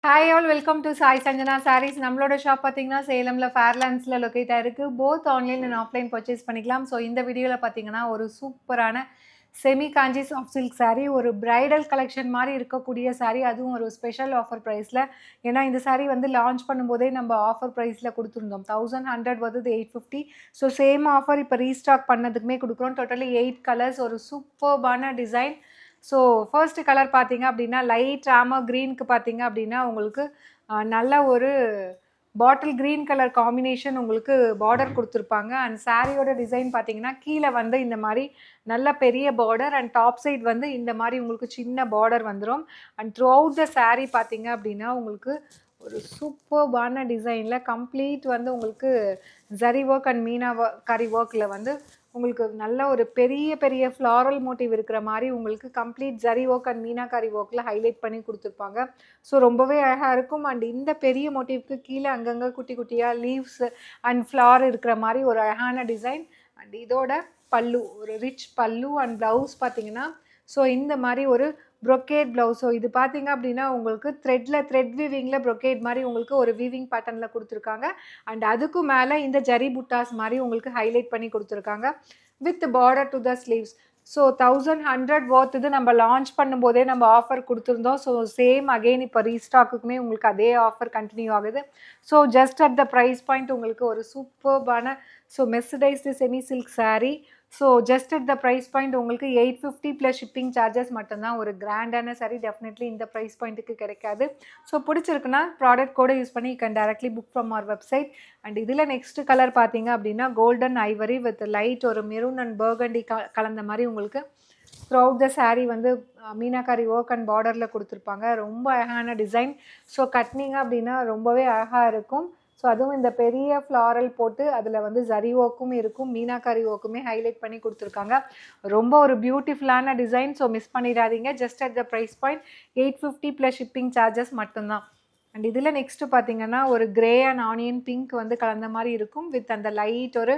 Hi all welcome to Sai Sanjana sarees. நம்மளோட shop பார்த்தீங்கன்னா சேலமில் ஃபேர்லாண்ட்ஸில் லொக்கேட் ஆகிருக்கு. Both online and offline purchase பண்ணிக்கலாம். ஸோ இந்த வீடியோவில் பார்த்தீங்கன்னா ஒரு சூப்பரான semi Kanchi soft silk saree, ஒரு பிரைடல் கலெக்ஷன் மாதிரி இருக்கக்கூடிய சாரீ, அதுவும் ஒரு ஸ்பெஷல் ஆஃபர் ப்ரைஸில். ஏன்னா இந்த சாரீ வந்து லான்ச் பண்ணும்போதே நம்ம ஆஃபர் ப்ரைஸில் கொடுத்துருந்தோம். 1100 வருது 850. ஸோ சேம் ஆஃபர் இப்போ ரீஸ்டாக் பண்ணதுக்குமே கொடுக்குறோம். டோட்டலி 8 கலர்ஸ், ஒரு சூப்பர்பான டிசைன். ஸோ ஃபர்ஸ்ட் கலர் பார்த்தீங்க அப்படின்னா லைட் ராமர் க்ரீனுக்கு பார்த்தீங்க அப்படின்னா உங்களுக்கு நல்ல ஒரு பாட்டில் க்ரீன் கலர் காம்பினேஷன் உங்களுக்கு பார்டர் கொடுத்துருப்பாங்க. அண்ட் சாரியோட டிசைன் பார்த்தீங்கன்னா கீழே வந்து இந்த மாதிரி நல்ல பெரிய பார்டர் அண்ட் டாப் சைட் வந்து இந்த மாதிரி உங்களுக்கு சின்ன பார்டர் வந்துடும். And through out the sari பார்த்தீங்க அப்படின்னா உங்களுக்கு ஒரு சூப்பர்பான டிசைனில் கம்ப்ளீட் வந்து உங்களுக்கு ஜரி ஒர்க் அண்ட் மீனா கரி ஒர்க்கில் வந்து உங்களுக்கு நல்ல ஒரு பெரிய பெரிய ஃப்ளாரல் மோட்டிவ் இருக்கிற மாதிரி உங்களுக்கு complete zari work and meenakari ஒர்க்கில் ஹைலைட் பண்ணி கொடுத்துருப்பாங்க. ஸோ ரொம்பவே அழகாக இருக்கும். அண்ட் இந்த பெரிய மோட்டிவ்க்கு கீழே அங்கங்கே குட்டி குட்டியாக லீவ்ஸ் அண்ட் ஃப்ளார் இருக்கிற மாதிரி ஒரு அழகான டிசைன். அண்ட் இதோட பல்லு, ஒரு ரிச் பல்லு அண்ட் ப்ளவுஸ் பார்த்தீங்கன்னா ஸோ இந்த மாதிரி ஒரு ப்ரொக்கேட் ப்ளவுஸ். ஸோ இது பார்த்தீங்க அப்படின்னா உங்களுக்கு த்ரெட் வீவிங்கில் ப்ரொக்கேட் மாதிரி உங்களுக்கு ஒரு வீவிங் பேட்டர்னில் கொடுத்துருக்காங்க. அண்ட் அதுக்கும் மேலே இந்த ஜரி புட்டாஸ் மாதிரி உங்களுக்கு ஹைலைட் பண்ணி கொடுத்துருக்காங்க with border to the sleeves. So 1100 worth இது நம்ம லான்ச் பண்ணும்போதே நம்ம ஆஃபர் கொடுத்துருந்தோம். ஸோ சேம் அகெயின் இப்போ ரீஸ்டாக்குக்குமே உங்களுக்கு அதே ஆஃபர் கண்டினியூ ஆகுது. So just at the price point உங்களுக்கு ஒரு சூப்பர்பான so mercerised semi silk sari. So just at the price point உங்களுக்கு 850 ப்ளஸ் ஷிப்பிங் சார்ஜஸ் மட்டும்தான். ஒரு கிராண்டான சாரீ டெஃபினெட்லி இந்த ப்ரைஸ் பாயிண்ட்டுக்கு கிடைக்காது. ஸோ பிடிச்சிருக்குன்னா ப்ராடக்ட் கோடை யூஸ் பண்ணி you can directly book from our website. And இதில் நெக்ஸ்ட் கலர் பார்த்தீங்க அப்படின்னா கோல்டன் ஐவரி வித் லைட் ஒரு மெரூன் அண்ட் பர்கண்டி கலந்த மாதிரி உங்களுக்கு த்ரூ அவுட் த சாரீ வந்து மீனாகாரி ஒர்க் அண்ட் பார்டரில் கொடுத்துருப்பாங்க. ரொம்ப அழகான டிசைன். ஸோ கட்டினீங்க அப்படின்னா ரொம்பவே அழகாக இருக்கும். ஸோ அதுவும் இந்த பெரிய ஃப்ளாரல் போட்டு அதில் வந்து ஜரி ஒர்க்கும் இருக்கும், மீனாகாரி ஒர்க்குமே ஹைலைட் பண்ணி கொடுத்துருக்காங்க. ரொம்ப ஒரு பியூட்டிஃபுல்லான டிசைன். ஸோ மிஸ் பண்ணிடாதீங்க. Just at the price point 850 plus shipping charges மட்டும்தான். அண்ட் இதில் நெக்ஸ்ட்டு பார்த்தீங்கன்னா ஒரு கிரே அண்ட் ஆனியன் பிங்க் வந்து கலந்த மாதிரி இருக்கும் வித் அந்த லைட் ஒரு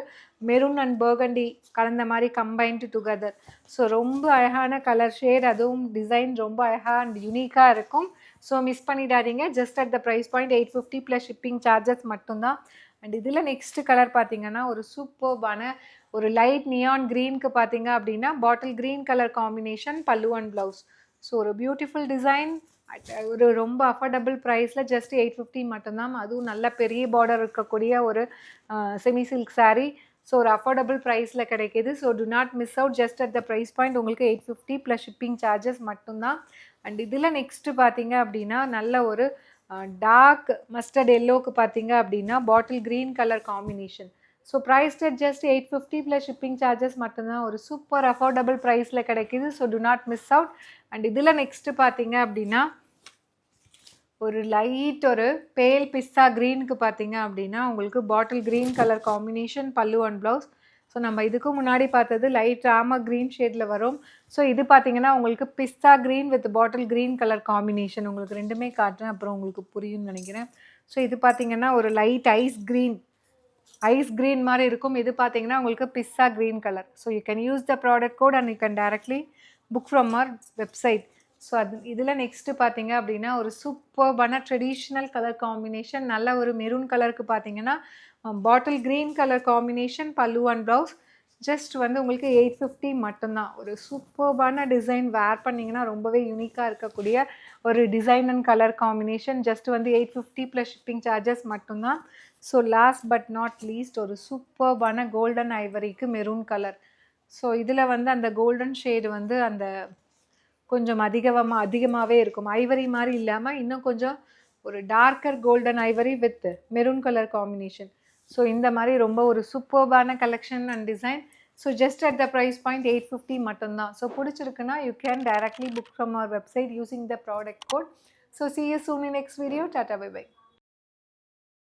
மெரூன் அண்ட் பர்கண்டி கலந்த மாதிரி கம்பைன்டு டுகெதர். ஸோ ரொம்ப அழகான கலர் ஷேட், அதுவும் டிசைன் ரொம்ப அழகாக அண்ட் யூனிக்காக இருக்கும். ஸோ மிஸ் பண்ணிடாதீங்க. Just at the price point 850 plus shipping charges மட்டும்தான். அண்ட் இதில் நெக்ஸ்ட் கலர் பார்த்தீங்கன்னா ஒரு சூப்பர்பான ஒரு லைட் நியான் க்ரீனுக்கு பார்த்தீங்க அப்படின்னா bottle green colour combination pallu and blouse. So ஒரு பியூட்டிஃபுல் டிசைன் ஒரு ரொம்ப அஃபோர்டபுள் ப்ரைஸில் ஜஸ்ட் 850 மட்டும்தான். அதுவும் நல்ல பெரிய பார்டர் இருக்கக்கூடிய ஒரு செமி சில்க் சாரீ. ஸோ ஒரு அஃபோர்டபுள் ப்ரைஸில் கிடைக்கிது. So do not miss out. Just at the price point உங்களுக்கு 850 ப்ளஸ் ஷிப்பிங் சார்ஜஸ் மட்டும்தான். அண்ட் இதில் நெக்ஸ்ட்டு பார்த்தீங்க அப்படின்னா நல்ல ஒரு டார்க் மஸ்டர்ட் எல்லோவுக்கு பார்த்தீங்க அப்படின்னா bottle green colour combination. So price at just 850 plus shipping charges மட்டும்தான். ஒரு சூப்பர் அஃபோர்டபுள் ப்ரைஸில் கிடைக்கிது. So do not miss out. And இதில் நெக்ஸ்ட்டு பார்த்தீங்க அப்படின்னா ஒரு லைட் ஒரு பேல் பிஸ்தா க்ரீனுக்கு பார்த்தீங்க அப்படின்னா உங்களுக்கு பாட்டில் green colour combination pallu and blouse. So நம்ம இதுக்கு முன்னாடி பார்த்தது லைட் ராமர் க்ரீன் ஷேடில் வரும். ஸோ இது பார்த்தீங்கன்னா உங்களுக்கு pista green with bottle green colour combination. உங்களுக்கு ரெண்டுமே காட்டுறேன், அப்புறம் உங்களுக்கு புரியும்னு நினைக்கிறேன். ஸோ இது பார்த்தீங்கன்னா ஒரு லைட் ஐஸ் க்ரீன் மாதிரி இருக்கும். இது பார்த்தீங்கன்னா உங்களுக்கு pista green colour. So you can use the product code and you can directly book from our website. So இதில் நெக்ஸ்ட்டு பார்த்தீங்க அப்படின்னா ஒரு சூப்பர்பான ட்ரெடிஷ்னல் கலர் காம்பினேஷன். நல்ல ஒரு மெரூன் கலருக்கு பார்த்தீங்கன்னா பாட்டில் green colour combination pallu and blouse. Just வந்து உங்களுக்கு 850 மட்டும்தான். ஒரு சூப்பர்பான டிசைன், வேர் பண்ணிங்கன்னா ரொம்பவே யூனிக்காக இருக்கக்கூடிய ஒரு design and colour combination. Just வந்து 850 ப்ளஸ் ஷிப்பிங் சார்ஜஸ் மட்டும்தான். So last but not least ஒரு சூப்பர்பான கோல்டன் ஐவரிக்கு மெரூன் கலர். ஸோ இதில் வந்து அந்த கோல்டன் ஷேடு வந்து அந்த கொஞ்சம் அதிகமாகவே இருக்கும். ஐவரி மாதிரி இல்லாமல் இன்னும் கொஞ்சம் ஒரு darker golden ivory with maroon colour combination. So இந்த மாதிரி ரொம்ப ஒரு சூப்பர்பான collection and design. So just at the price point 850 மட்டும்தான். ஸோ பிடிச்சிருக்குன்னா you can directly book from our website using the product code. So see you soon in next video. Tata, bye bye.